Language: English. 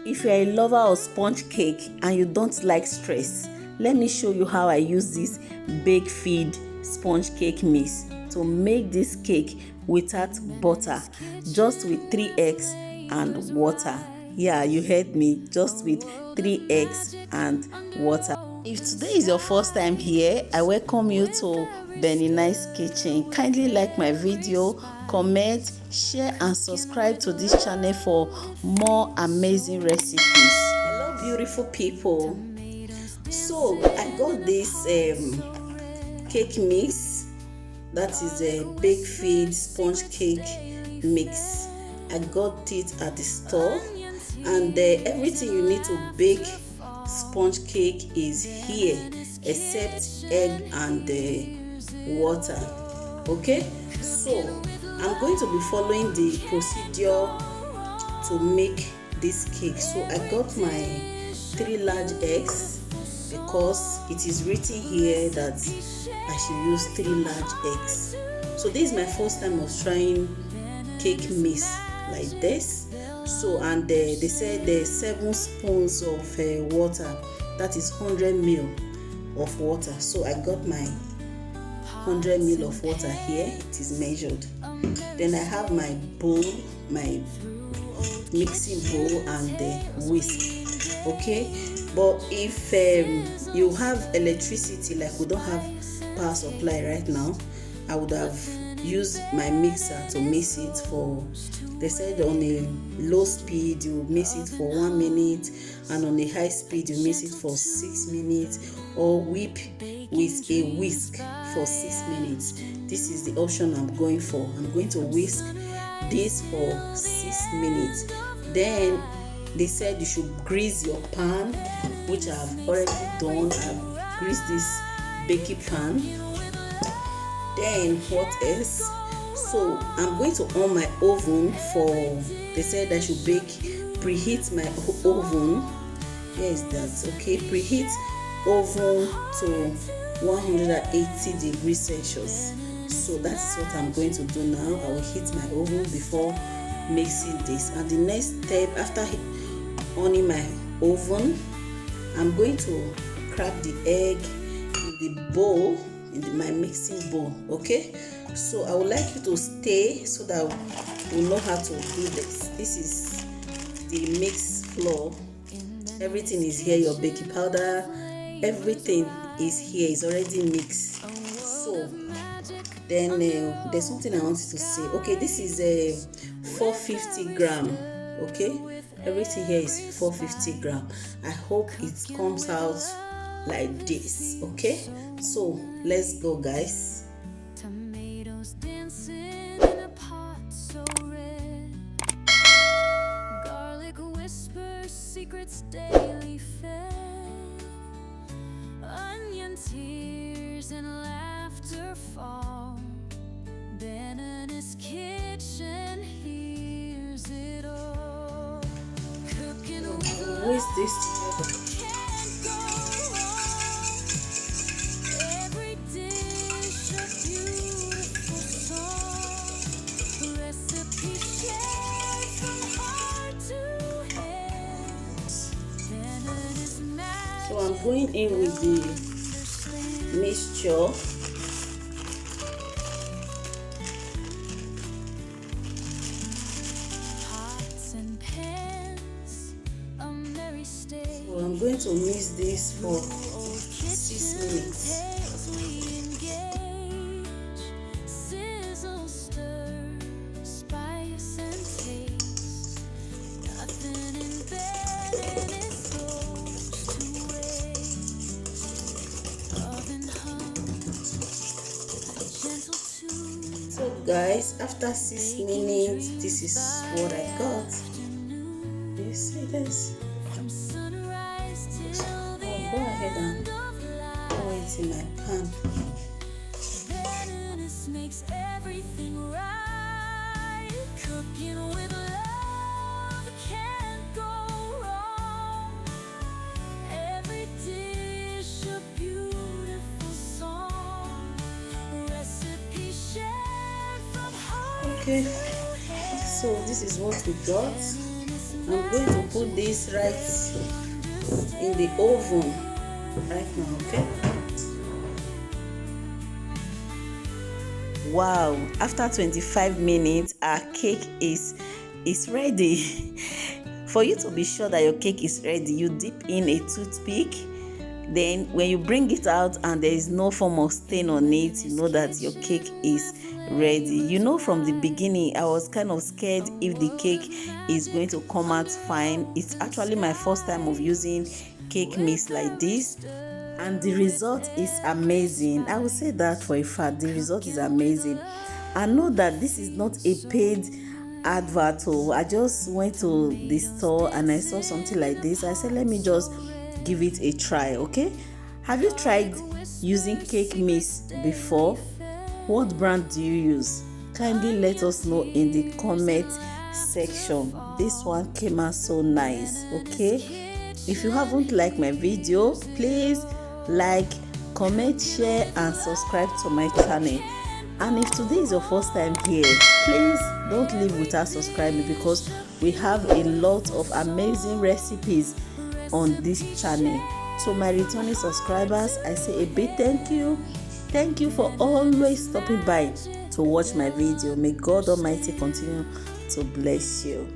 If you're a lover of sponge cake and you don't like stress, let me show you how I use this Bakefield sponge cake mix to make this cake without butter, just with 3 eggs and water. Yeah, you heard me, just with 3 eggs and water. If today is your first time here, I welcome you to Benninice kitchen. Kindly like my video, comment, share and subscribe to this channel for more amazing recipes. Hello beautiful people. So I got this cake mix, that is a Bakefield sponge cake mix. I got it at the store, and everything you need to bake sponge cake is here except egg and water. Okay, so I'm going to be following the procedure to make this cake. So I got my 3 large eggs because it is written here that I should use 3 large eggs. So this is my first time of trying cake mix like this. So and they said there's 7 spoons of water, that is 100 ml of water. So I got my 100 ml of water here, it is measured. Then I have my bowl, my mixing bowl and the whisk. Okay, but if you have electricity, like we don't have power supply right now, I would have used my mixer to mix it for, they said on a low speed you mix it for 1 minute, and on a high speed you mix it for 6 minutes, or whip with a whisk for 6 minutes. This is the option I'm going for. I'm going to whisk this for 6 minutes. Then they said you should grease your pan, which I've already done. I've greased this baking pan. Then what else? So I'm going to on my oven for, they said I should preheat my oven. Yes, that's okay. Preheat oven to 180 degrees Celsius. So that is what I'm going to do now. I will heat my oven before mixing this. And the next step, after on my oven, I'm going to crack the egg in the bowl, in my mixing bowl. Okay, so I would like you to stay so that we'll know how to do this. This is the mix flour. Everything is here, your baking powder, everything is here, it's already mixed. So then there's something I wanted to say. Okay, this is a 450 gram. Okay, everything here is 450 gram. I hope it comes out like this. Okay, so let's go, guys. Tomatoes dancing in a pot so red, garlic whispers secrets daily fed, onion tears and laughter fall, Benninice kitchen hears it all, cooking with Who is this together? So I'm going in with the mixture. So I'm going to mix this for 6 minutes. So guys, after 6 minutes, this is what I got. Do you see this? I'll go ahead and pour it in my pan. Benninice makes everything right. Cooking with love can't go wrong. Every dish a beautiful song. Recipe shared from heart. Okay, so this is what we got. I'm going to put this right in the oven right now, okay? Wow, after 25 minutes our cake is ready. For you to be sure that your cake is ready, you dip in a toothpick. Then when you bring it out and there is no form of stain on it, you know that your cake is ready. You know, from the beginning I was kind of scared if the cake is going to come out fine. It's actually my first time of using cake mix like this, and the result is amazing. I will say that for a fact, the result is amazing. I know that this is not a paid advert. I just went to the store and I saw something like this. I said, let me just give it a try. Okay, have you tried using cake mix before? What brand do you use? Kindly let us know in the comment section. This one came out so nice. Okay, if you haven't liked my video, please like, comment, share and subscribe to my channel. And if today is your first time here, please don't leave without subscribing, because we have a lot of amazing recipes on this channel. To my returning subscribers, I say a big thank you. Thank you for always stopping by to watch my video. May God Almighty continue to bless you.